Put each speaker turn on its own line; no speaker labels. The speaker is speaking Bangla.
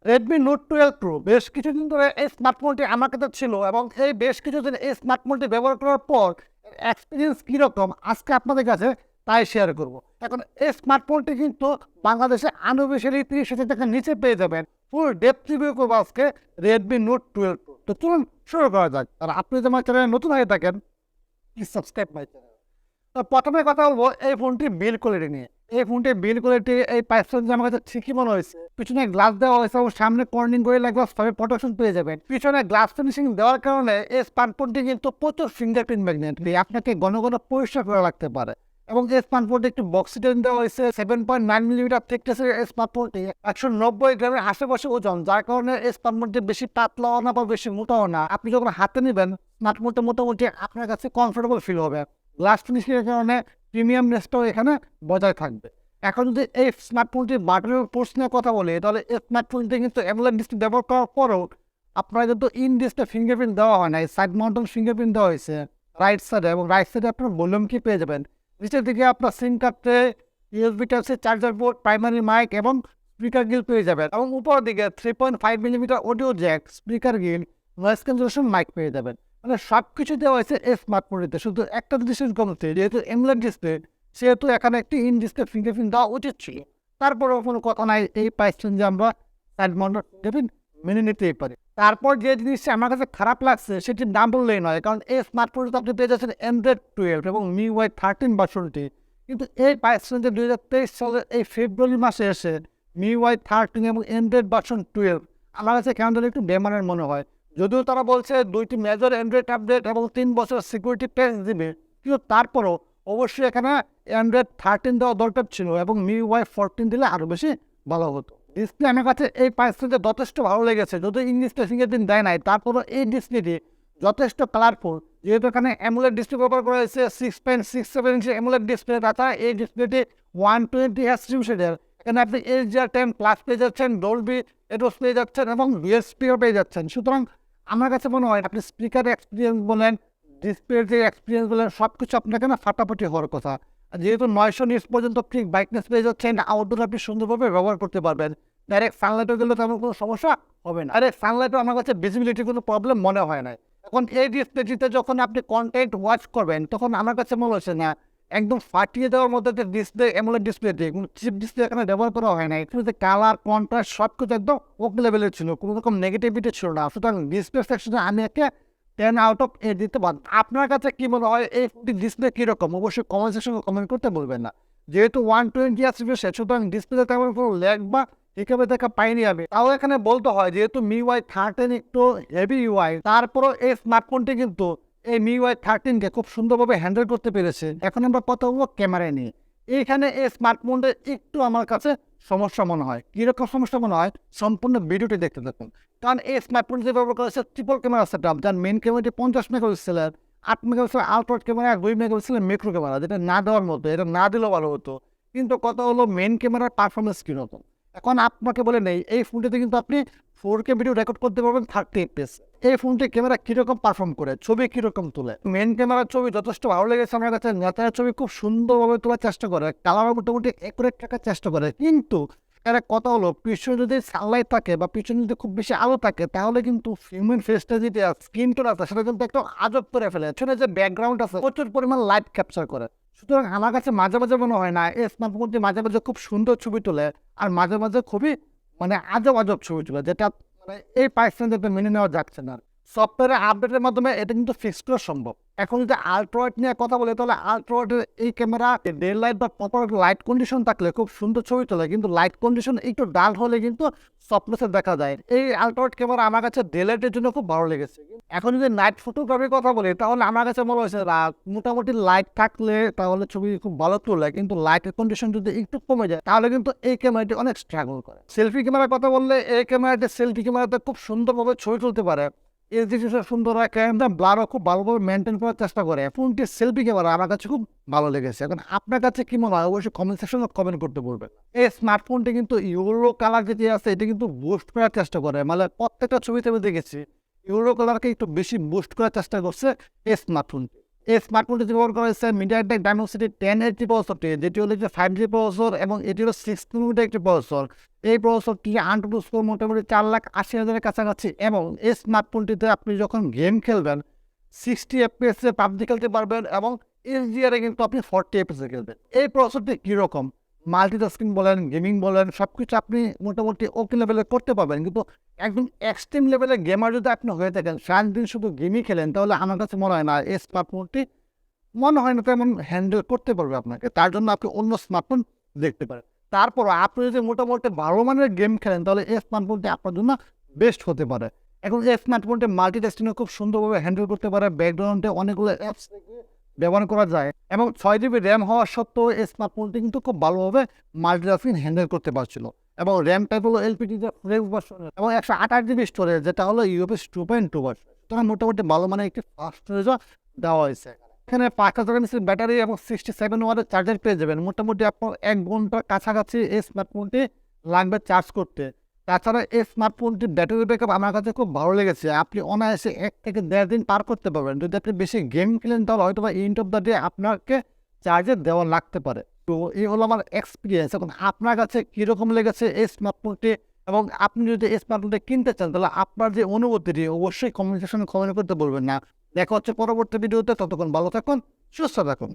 Redmi Note 12 Pro বেশ কিছুদিন ধরে এই স্মার্টফোনটি আমার কাছে ছিল এবং এই বেশ কিছুদিন এই স্মার্টফোনটি ব্যবহার করার পর এক্সপিরিয়েন্স কীরকম আজকে আপনাদের কাছে তাই শেয়ার করব। এখন এই স্মার্টফোনটি কিন্তু বাংলাদেশে আনুবিশালি 30,000 টাকার নিচে পেয়ে যাবেন। ফুল ডেপথ রিভিউ করবো আজকে Redmi Note 12 Pro। তো চলুন শুরু করা যাক। আর আপনি যদি আমার চ্যানেলে নতুন হয়ে থাকেন প্লিজ সাবস্ক্রাইব মাই চ্যানেল। তো প্রথমে কথা বলবো এই ফোনটির বিল্ড কোয়ালিটি নিয়ে। এই ফোনটির বিল্ড কোয়ালিটি এই পার্সেন্ট আমার কাছে ঠিকই মনে হয়েছে। পিছনে গ্লাস দেওয়া হয়েছে এবং সামনে কর্নিং করে গ্লাস সবই প্রোটেকশন পেয়ে যাবেন। পিছনে গ্লাস ফিনিশিং দেওয়ার কারণে এই স্মার্টফোনটি কিন্তু প্রচুর ফিঙ্গারপ্রিন্ট ম্যাগনেট আপনাকে ঘন ঘন পরিষ্কার করা লাগতে পারে। এবং এই স্মার্টফোনটি একটু বক্স ডিজাইন দেওয়া হয়েছে। 7.9 মিলিমিটার থিকনেসের এই স্মার্টফোনটি 190 গ্রামের আশেপাশে ওজন, যার কারণে এই স্মার্টফোনটি বেশি পাতলাও না বা বেশি মোটাও না। আপনি যখন হাতে নেবেন স্মার্টফোনটা মোটামুটি আপনার কাছে কমফোর্টেবল ফিল হবে। গ্লাস ফিনিশিংয়ের কারণে প্রিমিয়ামনেসটাও এখানে বজায় থাকবে। এখন যদি এই স্মার্টফোনটির বাটারের পোর্টস নিয়ে কথা বলি, তাহলে এই স্মার্টফোনটি কিন্তু অ্যামোলেড ডিসপ্লে ব্যবহার করার পরেও আপনার কিন্তু ইন ডিসপ্লে ফিঙ্গারপ্রিন্ট দেওয়া হয় না, সাইড মাউন্টেন ফিঙ্গারপ্রিন্ট দেওয়া হয়েছে রাইট সাইডে, এবং রাইট সাইডে আপনার ভলিউম কি পেয়ে যাবেন। নিচের দিকে আপনার সিম কার্ডে USB type C charger port, primary mic এবং স্পিকার গিল পেয়ে যাবেন। এবং উপরের দিকে 3.5 millimetre audio jack, speaker grill, noise cancellation mic পেয়ে যাবেন। মানে সব কিছু দেওয়া হয়েছে এই স্মার্টফোনটিতে। শুধু একটা জিনিস কমতে, যেহেতু অ্যামোলেড ডিসপ্লে সেহেতু এখানে একটি ইন ডিসপ্লে ফিঙ্গারপ্রিন্ট দেওয়া উচিত ছিল। তারপরেও কোনো কথা নাই, এই পাইছেন যে আমরা সাইড মাউন্টেড ফিঙ্গারপ্রিন্ট মেনে নিতেই পারি। তারপর যে জিনিসটা আমার কাছে খারাপ লাগছে সেটির নাম বললেই নয়, কারণ এই স্মার্টফোনটিতে আপনি পেয়ে যাচ্ছেন Android 12 এবং MIUI 13 ভার্সনটি। কিন্তু এই পাইছেন যে 2023 সালের এই ফেব্রুয়ারি মাসে এসে MIUI 13 এবং Android ভার্সন 12 আমার কাছে কেমন যেন একটু বেমানের মনে হয়। যদিও তারা বলছে 2টি মেজর অ্যান্ড্রয়েড আপডেট এবং 3 বছর সিকিউরিটি প্যাচ দিবে, কিন্তু তারপরও অবশ্যই এখানে Android 13 দেওয়া দরকার ছিল এবং MIUI 14 দিলে আরও বেশি ভালো হতো। ডিসপ্লে আমার কাছে এই পার্সেন্টে যথেষ্ট ভালো লেগেছে। যদি ইংলিশটা ফিঙ্গারপ্রিন্ট দেয় নাই, তারপরও এই ডিসপ্লেটি যথেষ্ট কালারফুল। যেহেতু এখানে অ্যামোলেড ডিসপ্লে ব্যবহার করা হয়েছে 6.67 ইঞ্চি অ্যামোলেড ডিসপ্লে, তাছাড়া এই ডিসপ্লেটি 120 Hz রিফ্রেশের। এখানে আপনি HDR10 প্লাস পেয়ে যাচ্ছেন, ডলবি এটমস পেয়ে যাচ্ছেন এবং ডুয়াল স্পিকার পেয়ে যাচ্ছেন। সুতরাং আমার কাছে মনে হয় আপনি স্পিকার এক্সপিরিয়েন্স বলেন, ডিসপ্লের যে এক্সপিরিয়েন্স বলেন, সব কিছু আপনাকে না ফাটাফাটি হওয়ার কথা। যেহেতু 900 নিটস পর্যন্ত ঠিক ব্রাইটনেস পেয়ে যাচ্ছেন, আউটডোর আপনি সুন্দরভাবে ব্যবহার করতে পারবেন। ডাইরেক্ট সানলাইটও গেলে তেমন কোনো সমস্যা হবে না। ডাইরেক্ট সানলাইটও আমার কাছে ভিজিবিলিটির কোনো প্রবলেম মনে হয় না। এখন এই ডিসপ্লেটিতে যখন আপনি কন্টেন্ট ওয়াচ করবেন, তখন আমার কাছে মনে হচ্ছে না একদম ফাটিয়ে দেওয়ার মধ্যে যে ডিসপ্লে, অ্যামোলেড ডিসপ্লেতে কোনো চিপ ডিসপ্লে এখানে ব্যবহার করা হয় না। এখানে যে কালার, কন্ট্রাস্ট সব কিছু একদম ওকে লেভেলের ছিল, কোনো রকম নেগেটিভিটি ছিল না। সুতরাং ডিসপ্লে সেকশনে আমি একটা 10 আউট অফ 8 দিতে পারি। আপনার কাছে কি মনে হয় এই ডিসপ্লে কীরকম? অবশ্যই কমেন্ট সেকশনে কমেন্ট করতে বলবেন না। যেহেতু 120 Hz রিফ্রেশ, সুতরাং ডিসপ্লেতে তেমন কোনো ল্যাগ বা হিকআপে দেখা পাইনি আমি। তাও এখানে বলতে হয় যেহেতু MIUI 13 একটু হেভি ইউআই, তারপরও এই স্মার্টফোনটি কিন্তু এই MIUI 13কে খুব সুন্দরভাবে হ্যান্ডেল করতে পেরেছে। এখন আমরা কথা বলবো ক্যামেরায় নিয়ে। এইখানে এই স্মার্টফোনটা একটু আমার কাছে সমস্যা মনে হয়। কীরকম সমস্যা মনে হয়? সম্পূর্ণ ভিডিওটি দেখতে থাকুন। কারণ এই স্মার্টফোনটি ব্যবহার করা হচ্ছে ট্রিপল ক্যামেরা সেটআপ, যার মেন ক্যামেরাটি 50 মেগাপিক্সেলের, 8 মেগাপিক্সেলের আলট্রা ক্যামেরা আর 2 মেগাপিক্সেলের ম্যাক্রো ক্যামেরা, যেটা না দেওয়ার মতো, এটা না দিলেও ভালো হতো। কিন্তু কথা হলো মেন ক্যামেরার পারফরমেন্স কীরকম। এখন আপনাকে বলে নেই, এই ফোনটিতে কিন্তু আপনি 4K ভিডিও রেকর্ড করতে পারবেন 30 FPS। এই ফোনটি ক্যামেরা কীরকম পারফর্ম করে, ছবি কীরকম তোলে। মেন ক্যামেরার ছবি যথেষ্ট ভালো লেগেছে আমার কাছে। নেচারের ছবি খুব সুন্দরভাবে তোলার চেষ্টা করে, কালার মোটামুটি অ্যাকুরেট রাখার চেষ্টা করে। কিন্তু এর কথা হলো পিছনে যদি সানলাইট থাকে বা পিছনে যদি খুব বেশি আলো থাকে, তাহলে কিন্তু হিউম্যান ফেসটা যেটা স্কিন টোন আছে সেটা কিন্তু একটা আজব করে ফেলে। পিছনে যে ব্যাকগ্রাউন্ড আছে প্রচুর পরিমাণ লাইট ক্যাপচার করে। সুতরাং আমার কাছে মাঝে মাঝে মনে হয় না এই স্মার্টফোনটি মাঝে মাঝে খুব সুন্দর ছবি তোলে, আর মাঝে মাঝে খুবই আজব আজব ছবি তোলে, যেটা এই পার্সেন্টে মেনে নেওয়া যাচ্ছে না। সফটওয়্যারের আপডেটের মাধ্যমে এটা কিন্তু ফিক্স করা সম্ভব। এখন যদি আল্ট্রাওয়াইড নিয়ে কথা বলে, তাহলে আল্ট্রাওয়াইডের এই ক্যামেরা ডে লাইট বা প্রপার লাইট কন্ডিশন থাকলে খুব সুন্দর ছবি তোলে, কিন্তু লাইট কন্ডিশন একটু ডাল হলে কিন্তু সফটনেসে দেখা যায়। এই আল্ট্রাওয়াইড ক্যামেরা আমার কাছে ডে লাইটের জন্য খুব ভালো লেগেছে। এখন যদি নাইট ফটোগ্রাফির কথা বলি, তাহলে আমার কাছে মনে হয়েছে মোটামুটি লাইট থাকলে তাহলে ছবি খুব ভালো তোলে, কিন্তু লাইটের কন্ডিশন যদি একটু কমে যায় তাহলে কিন্তু এই ক্যামেরাটি অনেক স্ট্রাগল করে। সেলফি ক্যামেরার কথা বললে, এই ক্যামেরাটি সেলফি ক্যামেরাতে খুব সুন্দরভাবে ছবি তুলতে পারে। এই জিনিসটা সুন্দর হয়, ক্যামেরা ব্লারও খুব ভালোভাবে মেনটেন করার চেষ্টা করে। ফোনটির সেলফি ক্যামেরা আমার কাছে খুব ভালো লেগেছে। এখন আপনার কাছে কি মনে হয় অবশ্যই কমেন্ট সেকশনে কমেন্ট করতে বলবেন। এই স্মার্টফোনটি কিন্তু ইউরো কালার যেটি আছে এটা কিন্তু বুস্ট করার চেষ্টা করে, প্রত্যেকটা ছবিতে আমি দেখেছি ইউরো কালারকে একটু বেশি বুস্ট করার চেষ্টা করছে এই স্মার্টফোনটি। এই স্মার্টফোনটি ব্যবহার করা হয়েছে মিডিয়াটেক ডায়মেনসিটি 1080 প্রসেসরটি, যেটি হলো যে 5G প্রসেসর এবং এটি হলো 6nm একটি প্রসেসর। এই প্রসেসরটি আনটু স্কোর মোটামুটি 4,80,000-এর কাছাকাছি এবং এই স্মার্টফোনটিতে আপনি যখন গেম খেলবেন 60 FPS এ পাবজি খেলতে পারবেন এবং HDR-এ কিন্তু আপনি 40 FPS এ খেলবেন। এই প্রসেসরটি কীরকম, মাল্টিটাস্কিং বলেন, গেমিং বলেন, সব কিছু আপনি মোটামুটি ওকে লেভেলে করতে পারবেন। কিন্তু একদম এক্সট্রিম লেভেলের গেমার যদি আপনি হয়ে থাকেন, সারাদিন শুধু গেমই খেলেন, তাহলে আমার কাছে মনে হয় না এই স্মার্টফোনটি তেমন হ্যান্ডেল করতে পারবে আপনাকে। তার জন্য আপনি অন্য স্মার্টফোন দেখতে পারেন। তারপরও আপনি যদি মোটামুটি ভালো মানের গেম খেলেন, তাহলে এই স্মার্টফোনটি আপনার জন্য বেস্ট হতে পারে। এখন এই স্মার্টফোনটি মাল্টিটাস্কিংও খুব সুন্দরভাবে হ্যান্ডেল করতে পারে। ব্যাকগ্রাউন্ডে অনেকগুলো অ্যাপস ব্যবহার করা যায় এবং 6GB র্যাম হওয়া সত্ত্বেও এই স্মার্টফোনটি কিন্তু খুব ভালোভাবে মাল্টিটাস্কিং হ্যান্ডেল করতে পারছিল এবং র্যাম টাইপ হলো এলপিডিতে ফ্লেক্স ভার্সন এবং 128GB স্টোরেজ, যেটা হলো ইউএফএস 2.2 ভার্সন। সুতরাং মোটামুটি ভালো মানের একটি ফাস্ট স্টোরেজও দেওয়া হয়েছে। এখানে 5000 mAh ব্যাটারি এবং 67 ওয়াটের চার্জার পেয়ে যাবেন। মোটামুটি আপনার 1 ঘন্টার কাছাকাছি এই স্মার্টফোনটি লাগবে চার্জ করতে। তাছাড়া এই স্মার্টফোনটির ব্যাটারি ব্যাকআপ আমার কাছে খুব ভালো লেগেছে। আপনি অনায়াসে 1 থেকে 1.5 দিন পার করতে পারবেন। যদি আপনি বেশি গেম খেলেন, তাহলে হয়তো বা এন্ড অফ দ্য ডে আপনাকে চার্জে দেওয়া লাগতে পারে। তো এই হলো আমার এক্সপিরিয়েন্স। এখন আপনার কাছে কীরকম লেগেছে এই স্মার্টফোনটি এবং আপনি যদি এই স্মার্টফোনটি কিনতে চান, তাহলে আপনার যে অনুভূতিটি অবশ্যই কমেন্ট সেকশনে কমেন্ট করতে বলবেন না। দেখা হচ্ছে পরবর্তী ভিডিওতে। ততক্ষণ ভালো থাকুন, সুস্থ থাকুন।